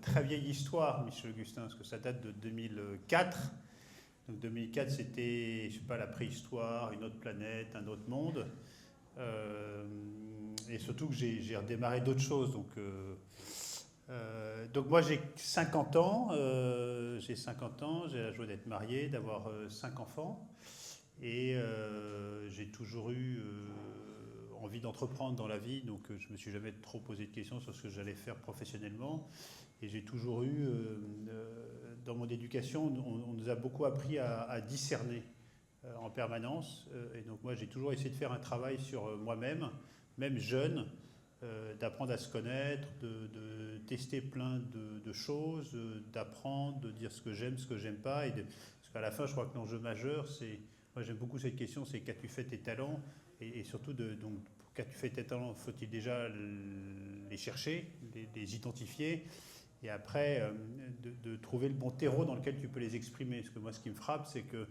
très vieille histoire, Michel Augustin, parce que ça date de 2004. Donc 2004, c'était, je sais pas, la préhistoire, une autre planète, un autre monde. Euh, et surtout que j'ai redémarré d'autres choses. Donc moi j'ai 50 ans, j'ai la joie d'être marié, d'avoir 5 enfants. Et j'ai toujours eu envie d'entreprendre dans la vie, donc je me suis jamais trop posé de questions sur ce que j'allais faire professionnellement. Et j'ai toujours eu, dans mon éducation, on nous a beaucoup appris à discerner en permanence. Et donc moi j'ai toujours essayé de faire un travail sur moi-même, même jeune, d'apprendre à se connaître, de tester plein de choses, d'apprendre, de dire ce que j'aime, ce que j'aime pas. Parce qu'à la fin, je crois que l'enjeu majeur, c'est, moi j'aime beaucoup cette question, c'est qu'as-tu fait tes talents et surtout, donc, qu'as-tu fait tes talents, faut-il déjà les chercher, les identifier et après de trouver le bon terreau dans lequel tu peux les exprimer. Parce que moi, ce qui me frappe, c'est que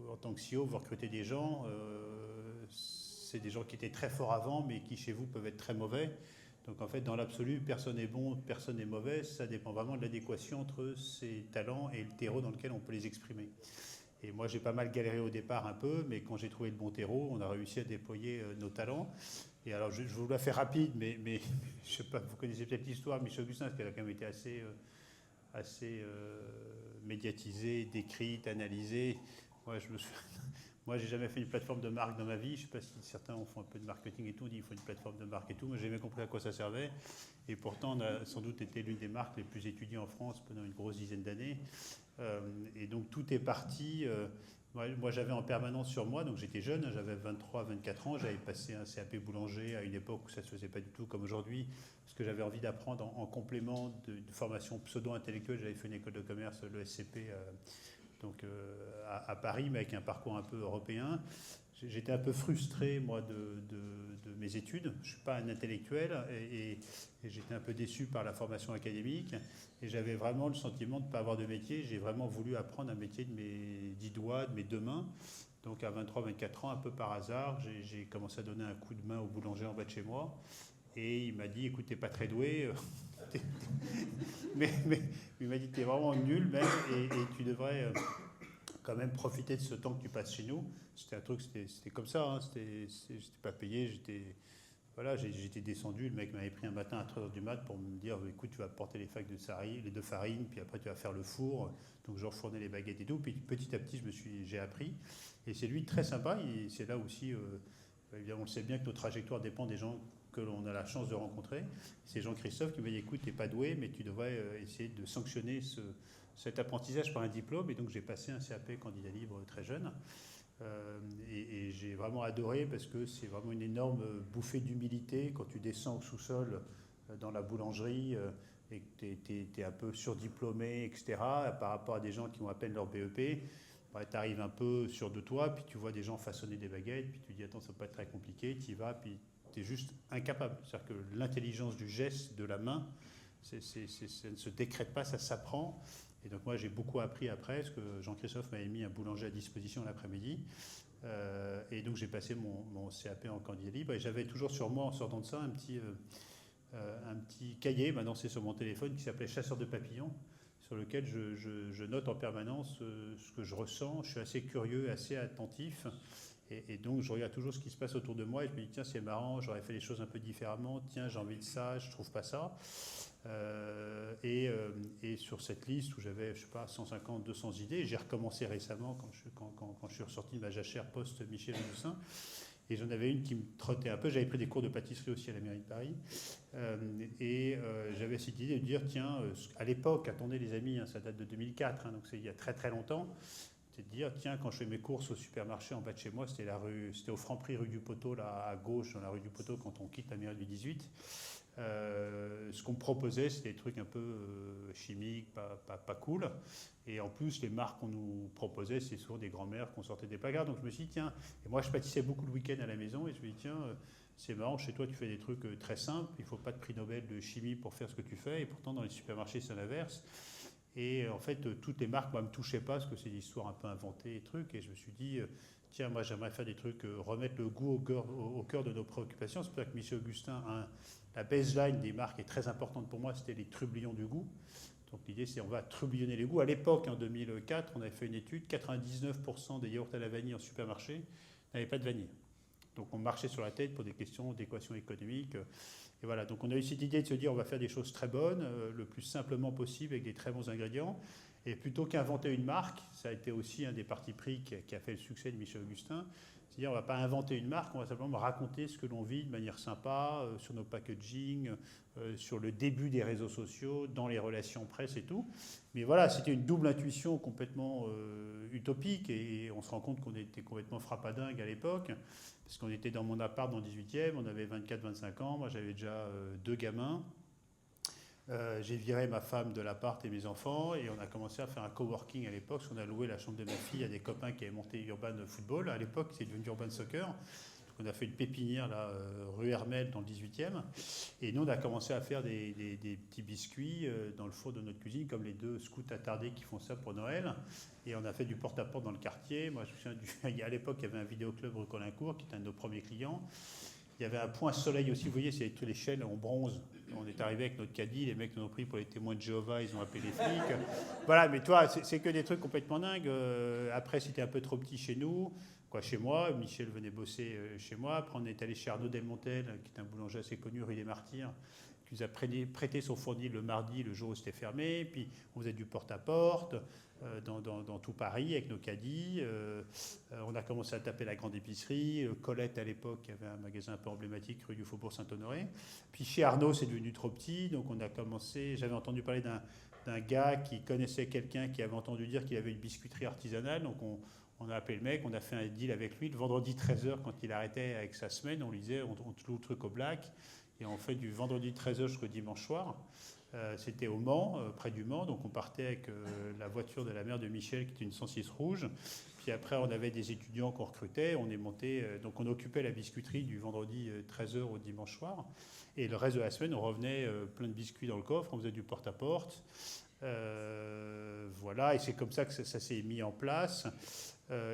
en tant que CEO, vous recrutez des gens, c'est des gens qui étaient très forts avant, mais qui chez vous peuvent être très mauvais. Donc en fait, dans l'absolu, personne n'est bon, personne n'est mauvais. Ça dépend vraiment de l'adéquation entre ces talents et le terreau dans lequel on peut les exprimer. Et moi, j'ai pas mal galéré au départ un peu, mais quand j'ai trouvé le bon terreau, on a réussi à déployer nos talents. Et alors, je vous la fais rapide, mais je sais pas, vous connaissez peut-être l'histoire, Michel Augustin, parce qu'elle a quand même été assez médiatisée, décrite, analysée. Moi, moi, j'ai jamais fait une plateforme de marque dans ma vie. Je sais pas si certains font un peu de marketing et tout, on dit qu'il faut une plateforme de marque et tout. Moi, j'ai jamais compris à quoi ça servait. Et pourtant, on a sans doute été l'une des marques les plus étudiées en France pendant une grosse dizaine d'années. Et donc tout est parti. Moi, j'avais en permanence sur moi, donc j'étais jeune, j'avais 23, 24 ans, j'avais passé un CAP boulanger à une époque où ça ne se faisait pas du tout comme aujourd'hui, parce que j'avais envie d'apprendre en complément de formation pseudo-intellectuelle. J'avais fait une école de commerce, le SCP, à Paris, mais avec un parcours un peu européen. J'étais un peu frustré, moi, de mes études. Je ne suis pas un intellectuel et j'étais un peu déçu par la formation académique. Et j'avais vraiment le sentiment de ne pas avoir de métier. J'ai vraiment voulu apprendre un métier de mes 10 doigts, de mes 2 mains. Donc à 23-24 ans, un peu par hasard, j'ai commencé à donner un coup de main au boulanger en bas de chez moi. Et il m'a dit, écoute, t'es pas très doué, mais il m'a dit, t'es vraiment nul même, et tu devrais quand même profiter de ce temps que tu passes chez nous. C'était un truc, c'était comme ça, hein, j'étais pas payé, j'étais descendu, le mec m'avait pris un matin à 3h du mat pour me dire, écoute, tu vas porter les 2 farines, puis après tu vas faire le four, donc je refournais les baguettes et tout, puis petit à petit j'ai appris, et c'est lui très sympa, c'est là aussi, évidemment, on sait bien que nos trajectoires dépendent des gens que l'on a la chance de rencontrer. C'est Jean-Christophe qui m'a dit, écoute, t'es pas doué, mais tu devrais essayer de sanctionner cet apprentissage par un diplôme. Et donc j'ai passé un CAP candidat libre très jeune. Et j'ai vraiment adoré parce que c'est vraiment une énorme bouffée d'humilité quand tu descends au sous-sol dans la boulangerie et que tu es un peu surdiplômé, etc., par rapport à des gens qui ont à peine leur BEP. Ouais, tu arrives un peu sûr de toi, puis tu vois des gens façonner des baguettes, puis tu dis attends, ça peut pas être très compliqué, tu y vas, puis tu es juste incapable. C'est-à-dire que l'intelligence du geste, de la main, ça ne se décrète pas, ça s'apprend. Et donc moi j'ai beaucoup appris après, parce que Jean-Christophe m'avait mis un boulanger à disposition l'après-midi. Et donc j'ai passé mon CAP en candidat libre. Et j'avais toujours sur moi, en sortant de ça, un petit cahier, maintenant c'est sur mon téléphone, qui s'appelait Chasseur de papillons, sur lequel je note en permanence ce que je ressens. Je suis assez curieux, assez attentif. Et donc je regarde toujours ce qui se passe autour de moi et je me dis tiens c'est marrant, j'aurais fait les choses un peu différemment, tiens j'ai envie de ça, je trouve pas ça. Et sur cette liste où j'avais je sais pas 150, 200 idées, j'ai recommencé récemment quand je suis ressorti de ma jachère post-Michel Augustin. Et j'en avais une qui me trottait un peu. J'avais pris des cours de pâtisserie aussi à la mairie de Paris. J'avais cette idée de dire, tiens, à l'époque, attendez les amis, hein, ça date de 2004, hein, donc c'est il y a très très longtemps, c'est de dire, tiens, quand je fais mes courses au supermarché en bas de chez moi, c'était au Franprix rue du Poteau, là à gauche, dans la rue du Poteau, quand on quitte la mairie du 18. Ce qu'on me proposait, c'était des trucs un peu chimiques, pas cool. Et en plus, les marques qu'on nous proposait, c'est souvent des grands-mères qu'on sortait des placards. Donc je me suis dit, tiens, et moi je pâtissais beaucoup le week-end à la maison, et je me suis dit, tiens, c'est marrant, chez toi tu fais des trucs très simples, il ne faut pas de prix Nobel de chimie pour faire ce que tu fais, et pourtant dans les supermarchés c'est l'inverse. Et en fait, toutes les marques ne me touchaient pas, parce que c'est des histoires un peu inventées et trucs, et je me suis dit, tiens, moi j'aimerais faire des trucs, remettre le goût au cœur de nos préoccupations. C'est pour ça que Michel Augustin a la baseline des marques est très importante pour moi, c'était les trublions du goût. Donc l'idée, c'est on va trublionnner les goûts. À l'époque, en 2004, on avait fait une étude, 99% des yaourts à la vanille en supermarché n'avaient pas de vanille. Donc on marchait sur la tête pour des questions d'équation économique. Et voilà, donc on a eu cette idée de se dire on va faire des choses très bonnes, le plus simplement possible, avec des très bons ingrédients. Et plutôt qu'inventer une marque, ça a été aussi un des partis pris qui a fait le succès de Michel Augustin, c'est-à-dire on ne va pas inventer une marque, on va simplement raconter ce que l'on vit de manière sympa, sur nos packaging, sur le début des réseaux sociaux, dans les relations presse et tout. Mais voilà, c'était une double intuition complètement utopique et on se rend compte qu'on était complètement frappadingue à l'époque, parce qu'on était dans mon appart dans le 18e, on avait 24-25 ans, moi j'avais déjà 2 gamins. J'ai viré ma femme de l'appart et mes enfants et on a commencé à faire un coworking à l'époque, parce qu'on a loué la chambre de ma fille à des copains qui avaient monté Urban Football. À l'époque, c'est devenu Urban Soccer. Donc on a fait une pépinière là, rue Hermel dans le 18e. Et nous, on a commencé à faire des petits biscuits dans le four de notre cuisine, comme les 2 scouts attardés qui font ça pour Noël. Et on a fait du porte-à-porte dans le quartier. Moi, je me souviens, à l'époque, il y avait un vidéoclub rue Colincourt qui était un de nos premiers clients. Il y avait un point soleil aussi, vous voyez, c'est toutes les chaînes en bronze. On est arrivé avec notre caddie, les mecs nous ont pris pour les témoins de Jéhovah, ils ont appelé les flics. Voilà, mais toi, c'est que des trucs complètement dingues. Après, c'était un peu trop petit chez nous, chez moi. Michel venait bosser chez moi. Après, on est allé chez Arnaud Delmontel, qui est un boulanger assez connu, rue des Martyrs, qui nous a prêté son fournil le mardi, le jour où c'était fermé. Puis, on faisait du porte-à-porte. Dans tout Paris avec nos caddies. On a commencé à taper la grande épicerie. Colette, à l'époque, il y avait un magasin un peu emblématique rue du Faubourg Saint-Honoré. Puis chez Arnaud, c'est devenu trop petit. Donc on a commencé. J'avais entendu parler d'un gars qui connaissait quelqu'un qui avait entendu dire qu'il avait une biscuiterie artisanale. Donc on a appelé le mec, on a fait un deal avec lui. Le vendredi 13h, quand il arrêtait avec sa semaine, on lui disait on te loue le truc au black. Et on fait du vendredi 13h jusqu'au dimanche soir. C'était au Mans, près du Mans, donc on partait avec la voiture de la mère de Michel qui était une 106 rouge. Puis après on avait des étudiants qu'on recrutait, on est monté, donc on occupait la biscuiterie du vendredi 13h au dimanche soir. Et le reste de la semaine on revenait plein de biscuits dans le coffre, on faisait du porte-à-porte. Voilà, et c'est comme ça que ça s'est mis en place.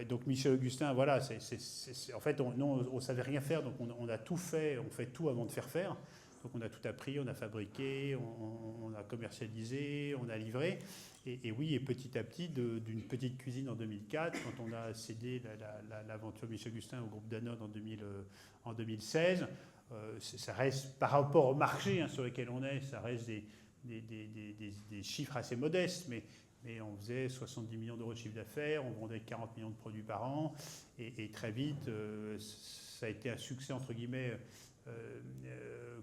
Donc Michel Augustin, voilà, en fait on ne savait rien faire, donc on a tout fait, on fait tout avant de faire. Donc on a tout appris, on a fabriqué, on a commercialisé, on a livré. Et oui, et petit à petit, d'une petite cuisine en 2004, quand on a cédé l'aventure Michel Augustin au groupe Danone en 2016, ça reste, par rapport au marché sur lequel on est, ça reste des chiffres assez modestes, mais on faisait 70 millions d'euros de chiffre d'affaires, on vendait 40 millions de produits par an, et très vite, ça a été un succès, entre guillemets,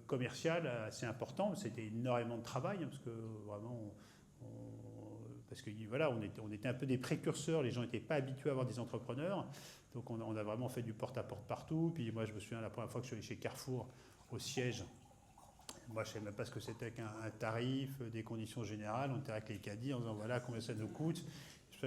commercial assez important. C'était énormément de travail, parce que vraiment, parce que voilà, on était un peu des précurseurs, les gens n'étaient pas habitués à avoir des entrepreneurs, donc on a vraiment fait du porte-à-porte partout. Puis moi, je me souviens la première fois que je suis allé chez Carrefour, au siège, moi, je ne savais même pas ce que c'était qu'un tarif, des conditions générales. On était avec les caddies en disant voilà combien ça nous coûte.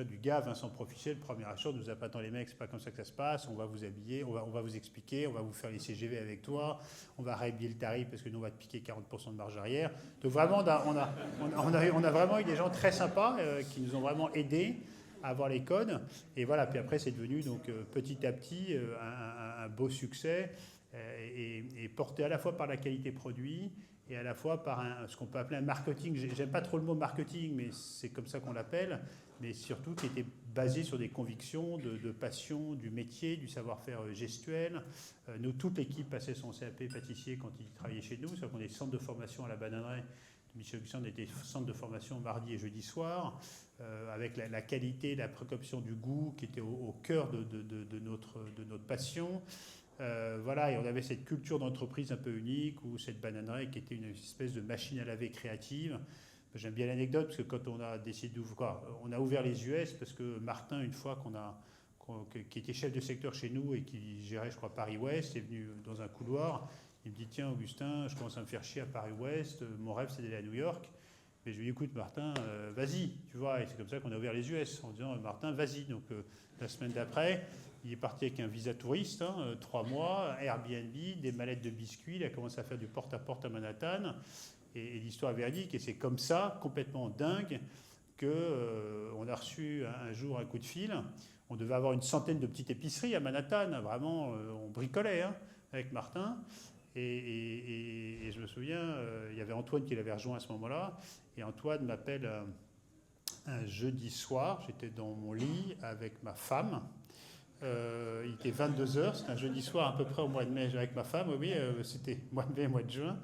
Du gars, Vincent Proficiel, le premier achat, nous a pas tant les mecs, c'est pas comme ça que ça se passe, on va vous habiller, on va vous expliquer, on va vous faire les CGV avec toi, on va réhabiller le tarif parce que nous on va te piquer 40% de marge arrière. Donc vraiment, on a vraiment eu des gens très sympas qui nous ont vraiment aidés à avoir les codes. Et voilà, puis après c'est devenu donc petit à petit un beau succès et porté à la fois par la qualité produit et à la fois par ce qu'on peut appeler un marketing. J'aime pas trop le mot marketing, mais c'est comme ça qu'on l'appelle, mais surtout qui était basé sur des convictions de passion, du métier, du savoir-faire gestuel. Nous, toute l'équipe passait son CAP pâtissier quand il travaillait chez nous, c'est-à-dire qu'on est centre de formation à la Bananerie. Michel Augustin, on était centre de formation mardi et jeudi soir, avec la qualité, la précaution du goût qui était au cœur de notre passion. Voilà, et on avait cette culture d'entreprise un peu unique, où cette bananerie qui était une espèce de machine à laver créative. J'aime bien l'anecdote, parce que quand on a décidé d'ouvrir, on a ouvert les US, parce que Martin, une fois qui était chef de secteur chez nous et qui gérait, je crois, Paris-Ouest, est venu dans un couloir. Il me dit tiens, Augustin, je commence à me faire chier à Paris-Ouest, mon rêve c'est d'aller à New York. Et je lui dis écoute, Martin, vas-y, tu vois. Et c'est comme ça qu'on a ouvert les US, en disant Martin, vas-y. Donc la semaine d'après, il est parti avec un visa touriste, 3 mois, Airbnb, des mallettes de biscuits, il a commencé à faire du porte-à-porte à Manhattan. Et l'histoire est véridique, et c'est comme ça, complètement dingue, qu'on a reçu un jour un coup de fil. On devait avoir une centaine de petites épiceries à Manhattan, vraiment, on bricolait avec Martin. Et je me souviens, il y avait Antoine qui l'avait rejoint à ce moment-là. Et Antoine m'appelle un jeudi soir. J'étais dans mon lit avec ma femme. Il était 22h, c'était un jeudi soir à peu près au mois de mai avec ma femme. Oui, c'était mois de mai, mois de juin.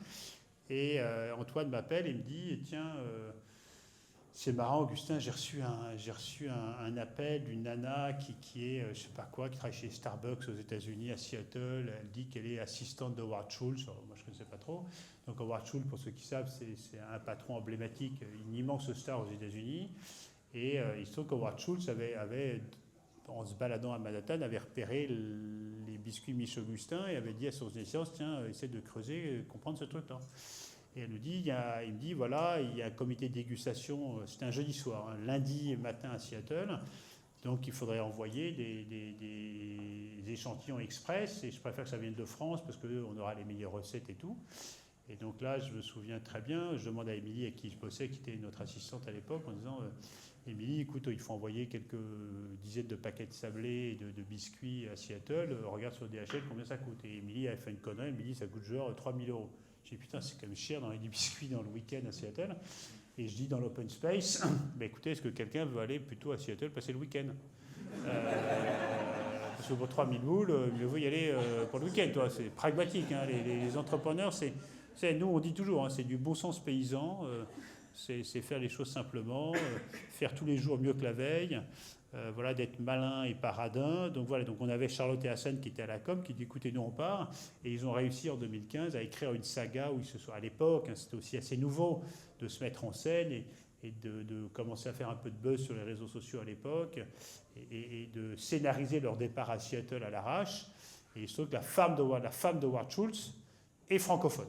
Et Antoine m'appelle et me dit, tiens, c'est marrant, Augustin, j'ai reçu un appel d'une nana qui est, je sais pas quoi, qui travaille chez Starbucks aux États-Unis, à Seattle. Elle dit qu'elle est assistante de Howard Schultz. Alors, moi, je ne connaissais pas trop. Donc, Howard Schultz, pour ceux qui savent, c'est un patron emblématique, une immense star aux États-Unis. Et il se trouve qu'Howard Schultz avait, en se baladant à Manhattan, avait repéré les biscuits Michel Augustin et avait dit à son naissance, tiens, essaie de creuser, comprendre ce truc-là. Et elle nous dit, il me dit, voilà, il y a un comité de dégustation, c'était un jeudi soir, lundi matin à Seattle, donc il faudrait envoyer des échantillons express, et je préfère que ça vienne de France, parce qu'on aura les meilleures recettes et tout. Et donc là, je me souviens très bien, je demande à Émilie, avec qui je bossais, qui était notre assistante à l'époque, en disant, Émilie, écoute, il faut envoyer quelques dizaines de paquets de sablés et de biscuits à Seattle, regarde sur DHL combien ça coûte. Et Émilie avait fait une connerie, elle me dit, ça coûte genre 3 000 euros. J'ai dit, putain, c'est quand même cher dans les biscuits dans le week-end à Seattle. Et je dis dans l'open space, bah, écoutez, est-ce que quelqu'un veut aller plutôt à Seattle passer le week-end parce que pour 3000 boules, mieux vaut y aller pour le week-end. Toi. C'est pragmatique. Hein. Les entrepreneurs, nous, on dit toujours, hein, c'est du bon sens paysan. C'est faire les choses simplement, faire tous les jours mieux que la veille. Voilà, d'être malin et paradin. Donc voilà, donc on avait Charlotte et Hassan qui étaient à la com, qui dit écoutez, nous on part. Et ils ont réussi en 2015 à écrire une saga où ils se sont, à l'époque, hein, c'était aussi assez nouveau de se mettre en scène et de commencer à faire un peu de buzz sur les réseaux sociaux à l'époque et de scénariser leur départ à Seattle à l'arrache. Et il se trouve que la femme de Howard Schultz est francophone.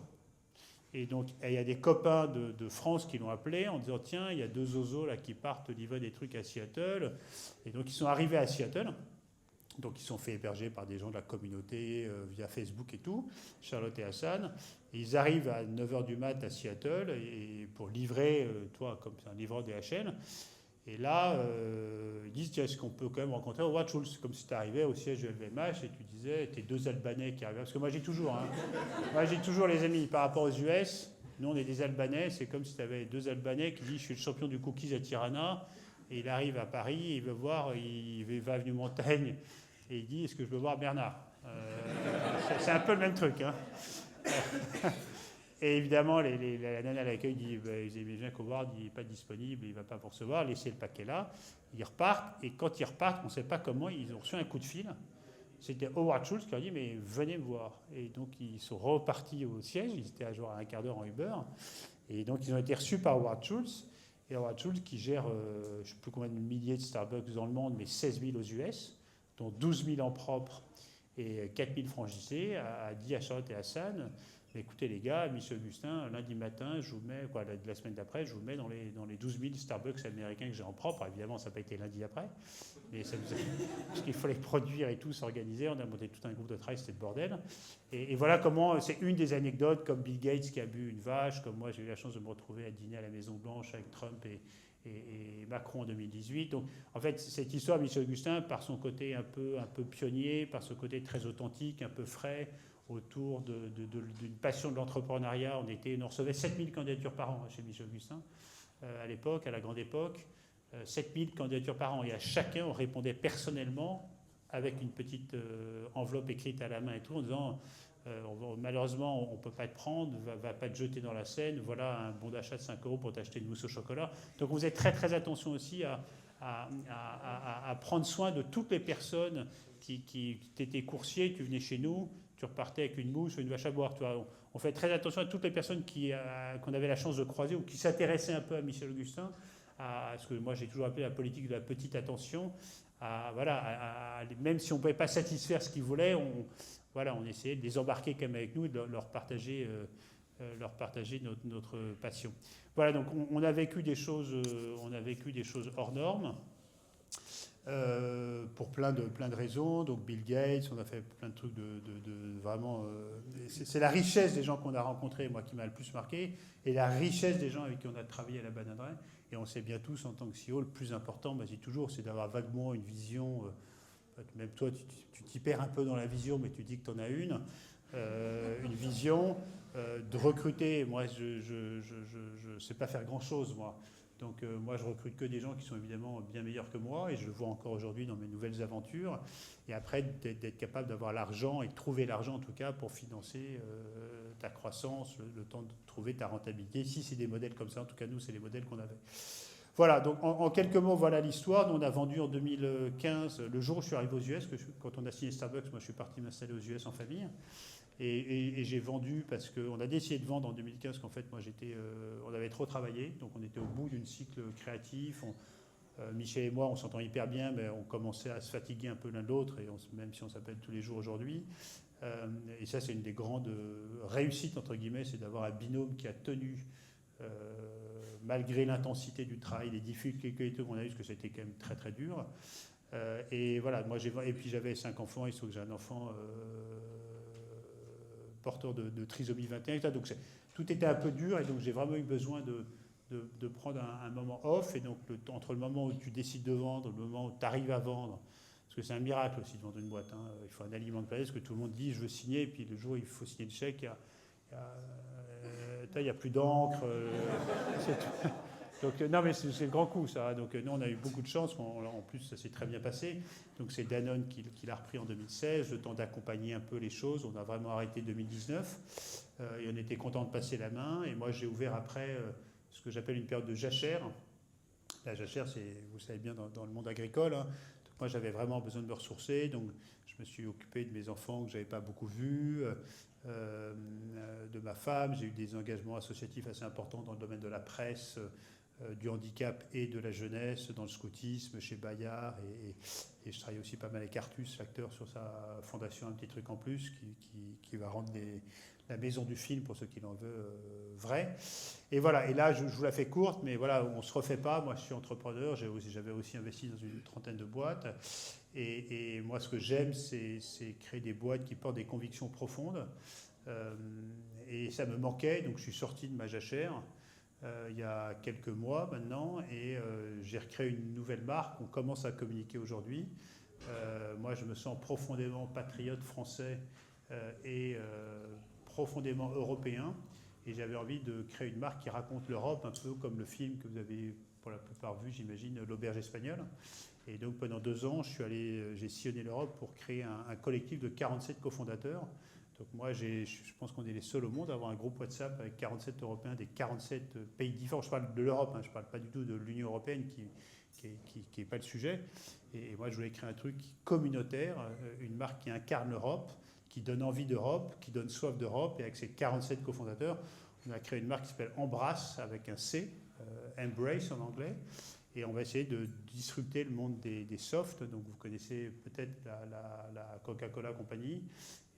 Et donc, il y a des copains de France qui l'ont appelé en disant tiens, il y a 2 zozos là qui partent livrer des trucs à Seattle. Et donc, ils sont arrivés à Seattle. Donc, ils sont fait héberger par des gens de la communauté via Facebook et tout, Charlotte et Hassan. Et ils arrivent à 9h du mat à Seattle et pour livrer, toi, comme c'est un livreur DHL. Et là, ils disent tiens, est-ce qu'on peut quand même rencontrer Howard Schultz, comme si tu arrivais au siège de LVMH et tu disais tes 2 Albanais qui arrivaient. Parce que moi, j'ai toujours, les amis, par rapport aux US, nous, on est des Albanais, c'est comme si tu avais 2 Albanais qui disent je suis le champion du cookies à Tirana, et il arrive à Paris, il veut voir, il va à Avenue Montaigne, et il dit est-ce que je peux voir Bernard c'est un peu le même truc. Hein. Et évidemment, la nana à l'accueil dit ils aimaient bien qu'Howard n'est pas disponible, il ne va pas vous recevoir, laissez le paquet là. Ils repartent, et quand ils repartent, on ne sait pas comment, ils ont reçu un coup de fil. C'était Howard Schultz qui leur dit mais venez me voir. Et donc ils sont repartis au siège, ils étaient à genre un quart d'heure en Uber. Et donc ils ont été reçus par Howard Schultz. Et Howard Schultz qui gère, je ne sais plus combien de milliers de Starbucks dans le monde, mais 16 000 aux US, dont 12 000 en propre et 4 000 franchisés, a dit à Charlotte et Hassan écoutez les gars, Michel Augustin, lundi matin, je vous mets, la semaine d'après, je vous mets dans les 12 000 Starbucks américains que j'ai en propre. Alors, évidemment, ça n'a pas été lundi après, mais parce qu'il fallait produire et tout, s'organiser. On a monté tout un groupe de travail, c'était le bordel. Et voilà comment, c'est une des anecdotes, comme Bill Gates qui a bu une vache, comme moi j'ai eu la chance de me retrouver à dîner à la Maison Blanche avec Trump et Macron en 2018. Donc, en fait, cette histoire, Michel Augustin, par son côté un peu pionnier, par ce côté très authentique, un peu frais, autour d'une passion de l'entrepreneuriat. On recevait 7000 candidatures par an chez Michel Augustin, à l'époque, à la grande époque. 7000 candidatures par an. Et à chacun, on répondait personnellement avec une petite enveloppe écrite à la main et tout, en disant malheureusement, on ne peut pas te prendre, va pas te jeter dans la Seine, voilà un bon d'achat de 5 € pour t'acheter une mousse au chocolat. Donc, on faisait très, très attention aussi à prendre soin de toutes les personnes qui étaient coursiers, tu venais chez nous, tu repartais avec une mousse ou une vache à boire. Tu vois. On fait très attention à toutes les personnes qu'on avait la chance de croiser ou qui s'intéressaient un peu à Michel Augustin, ce que moi j'ai toujours appelé la politique de la petite attention. Même si on ne pouvait pas satisfaire ce qu'ils voulaient, on essayait de les embarquer quand même avec nous et de leur partager notre passion. Voilà, donc on a vécu des choses hors normes. Pour plein de raisons. Donc Bill Gates, on a fait plein de trucs vraiment... c'est la richesse des gens qu'on a rencontrés, moi, qui m'a le plus marqué, et la richesse des gens avec qui on a travaillé à la bananerie. Et on sait bien tous, en tant que CEO, le plus important, je dis toujours, c'est d'avoir vaguement une vision. Même toi, tu t'y perds un peu dans la vision, mais tu dis que tu en as une. une vision, de recruter. Moi, je sais pas faire grand-chose, moi. Donc moi, je recrute que des gens qui sont évidemment bien meilleurs que moi, et je le vois encore aujourd'hui dans mes nouvelles aventures. Et après, d'être capable d'avoir l'argent et de trouver l'argent en tout cas pour financer ta croissance, le temps de trouver ta rentabilité. Si c'est des modèles comme ça, en tout cas nous, c'est les modèles qu'on avait. Voilà, donc en quelques mots, voilà l'histoire. Nous, on a vendu en 2015, le jour où je suis arrivé aux US, quand on a signé Starbucks, moi je suis parti m'installer aux US en famille. Et j'ai vendu parce qu'on a décidé de vendre en 2015 qu'en fait, moi, on avait trop travaillé. Donc, on était au bout d'un cycle créatif. Michel et moi, on s'entend hyper bien, mais on commençait à se fatiguer un peu l'un de l'autre, et même si on s'appelle tous les jours aujourd'hui. Et ça, c'est une des grandes réussites, entre guillemets, c'est d'avoir un binôme qui a tenu, euh, malgré l'intensité du travail, les difficultés qu'on a eues, parce que c'était quand même très très dur. Et voilà, et puis j'avais 5 enfants, il se trouve que j'ai un enfant porteur de trisomie 21. Donc tout était un peu dur, et donc j'ai vraiment eu besoin de prendre un moment off. Et donc entre le moment où tu décides de vendre, le moment où tu arrives à vendre, parce que c'est un miracle aussi de vendre une boîte, hein. Il faut un aliment de planète, parce que tout le monde dit je veux signer, et puis le jour où il faut signer le chèque, il y a plus d'encre. Donc non, mais c'est le grand coup, ça. Donc nous, on a eu beaucoup de chance. En plus, ça s'est très bien passé. Donc c'est Danone qui l'a repris en 2016, le temps d'accompagner un peu les choses. On a vraiment arrêté 2019, et on était content de passer la main. Et moi, j'ai ouvert après ce que j'appelle une période de jachère. La jachère, c'est, vous savez bien, dans le monde agricole, hein. Donc moi, j'avais vraiment besoin de me ressourcer. Donc je me suis occupé de mes enfants que je n'avais pas beaucoup vus, de ma femme. J'ai eu des engagements associatifs assez importants dans le domaine de la presse, du handicap et de la jeunesse, dans le scoutisme, chez Bayard, et je travaille aussi pas mal avec Artus, l'acteur, sur sa fondation Un Petit Truc en Plus, qui va rendre la maison du film, pour ceux qui l'en veulent, vrai. Et voilà, et là, je vous la fais courte, mais voilà, on ne se refait pas. Moi, je suis entrepreneur, j'avais aussi investi dans une trentaine de boîtes, et moi, ce que j'aime, c'est créer des boîtes qui portent des convictions profondes, et ça me manquait, donc je suis sorti de ma jachère il y a quelques mois maintenant, et j'ai recréé une nouvelle marque. On commence à communiquer aujourd'hui. Moi, je me sens profondément patriote français, et profondément européen, et j'avais envie de créer une marque qui raconte l'Europe, un peu comme le film que vous avez pour la plupart vu, j'imagine, L'Auberge espagnole. Et donc pendant 2 ans, j'ai sillonné l'Europe pour créer un collectif de 47 cofondateurs. Donc moi, je pense qu'on est les seuls au monde à avoir un groupe WhatsApp avec 47 Européens des 47 pays différents. Je parle de l'Europe, hein, je ne parle pas du tout de l'Union européenne qui n'est pas le sujet. Et moi, je voulais créer un truc communautaire, une marque qui incarne l'Europe, qui donne envie d'Europe, qui donne soif d'Europe. Et avec ces 47 cofondateurs, on a créé une marque qui s'appelle Embrace, avec un C, Embrace en anglais. Et on va essayer de disrupter le monde des softs. Donc vous connaissez peut-être la Coca-Cola compagnie.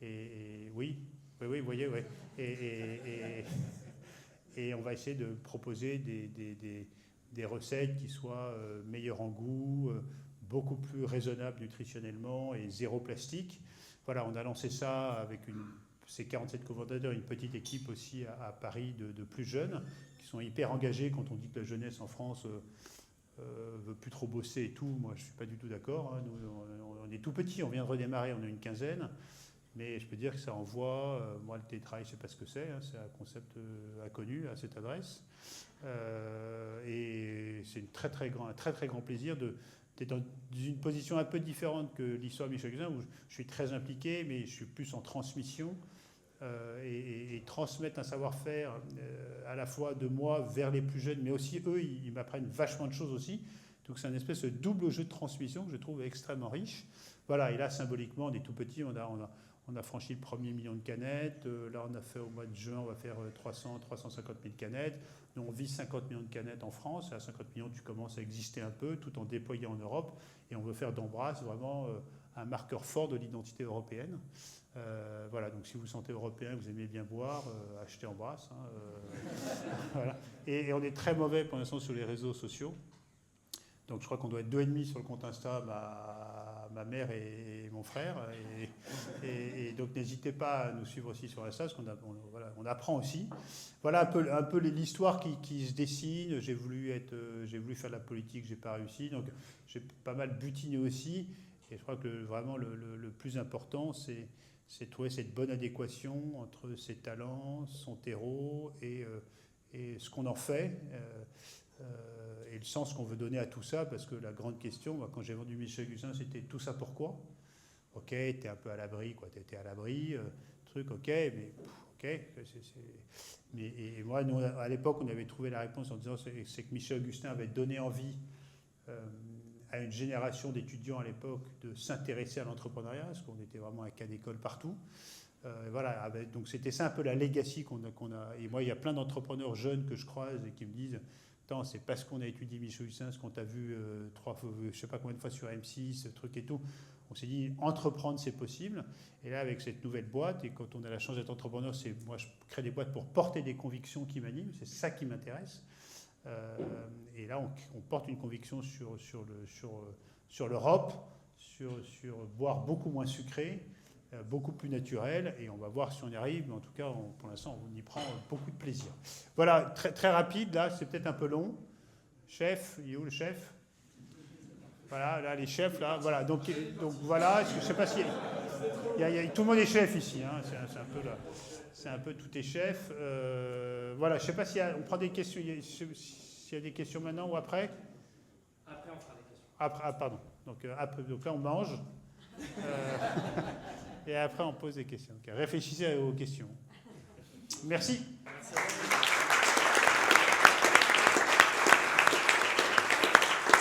Et oui, vous voyez, oui. Et on va essayer de proposer des recettes qui soient meilleures en goût, beaucoup plus raisonnables nutritionnellement, et zéro plastique. Voilà, on a lancé ça avec ces 47 cofondateurs, une petite équipe aussi à Paris de plus jeunes, qui sont hyper engagés. Quand on dit que la jeunesse en France veut plus trop bosser et tout, moi je suis pas du tout d'accord, hein. Nous, on est tout petit, on vient de redémarrer, on a une quinzaine. Mais je peux dire que ça envoie. Moi, le télétravail, je ne sais pas ce que c'est, hein, c'est un concept inconnu à cette adresse. Et c'est un très très grand plaisir d'être dans une position un peu différente que l'histoire de Michel Guesin, où je suis très impliqué, mais je suis plus en transmission, et transmettre un savoir-faire à la fois de moi vers les plus jeunes, mais aussi eux, ils m'apprennent vachement de choses aussi. Donc c'est un espèce de double jeu de transmission que je trouve extrêmement riche. Voilà, et là, symboliquement, on est tout petit, on a franchi le premier million de canettes. Là, on a fait au mois de juin, on va faire 350 000 canettes. Nous, on vise 50 millions de canettes en France. Et à 50 millions, tu commences à exister un peu, tout en déployant en Europe. Et on veut faire d'Embrace vraiment un marqueur fort de l'identité européenne. Voilà, donc si vous vous sentez européen, vous aimez bien boire, achetez Embrace, hein, voilà. Et on est très mauvais pour l'instant sur les réseaux sociaux. Donc je crois qu'on doit être 2,5 sur le compte Insta, ma mère et mon frère. Et donc n'hésitez pas à nous suivre aussi sur Insta, parce on apprend aussi. Voilà un peu l'histoire qui se dessine. J'ai voulu faire de la politique, j'ai pas réussi. Donc j'ai pas mal butiné aussi. Et je crois que vraiment le plus important, c'est c'est trouver cette bonne adéquation entre ses talents, son terreau et ce qu'on en fait. Et le sens qu'on veut donner à tout ça, parce que la grande question, moi, quand j'ai vendu Michel Augustin, c'était tout ça pourquoi? Ok, t'es un peu à l'abri, quoi, t'étais à l'abri, truc, ok, mais ok. Et moi, nous, à l'époque, on avait trouvé la réponse en disant c'est que Michel Augustin avait donné envie à une génération d'étudiants à l'époque de s'intéresser à l'entrepreneuriat, parce qu'on était vraiment un cas d'école partout. Voilà, donc c'était ça un peu la legacy qu'on a. Et moi, il y a plein d'entrepreneurs jeunes que je croise et qui me disent attends, c'est parce qu'on a étudié Michel Augustin, ce qu'on t'a vu 3 fois, je sais pas combien de fois sur M6, ce truc et tout. On s'est dit entreprendre c'est possible. Et là, avec cette nouvelle boîte, et quand on a la chance d'être entrepreneur, c'est moi je crée des boîtes pour porter des convictions qui m'animent, c'est ça qui m'intéresse. Et là, on porte une conviction sur l'Europe, sur boire beaucoup moins sucré, beaucoup plus naturel, et on va voir si on y arrive, mais en tout cas, pour l'instant, on y prend beaucoup de plaisir. Voilà, très, très rapide, là, c'est peut-être un peu long. Chef, il est où le chef? Voilà, là, les chefs, là, voilà, donc voilà, je ne sais pas si... tout le monde est chef ici, hein, c'est un peu tout est chef. Voilà, je ne sais pas si on prend des questions, s'il y a des questions maintenant ou après? Après, on fera des questions. Après, pardon, donc là, on mange. Et après, on pose des questions. Okay. Réfléchissez aux questions. Merci. Merci.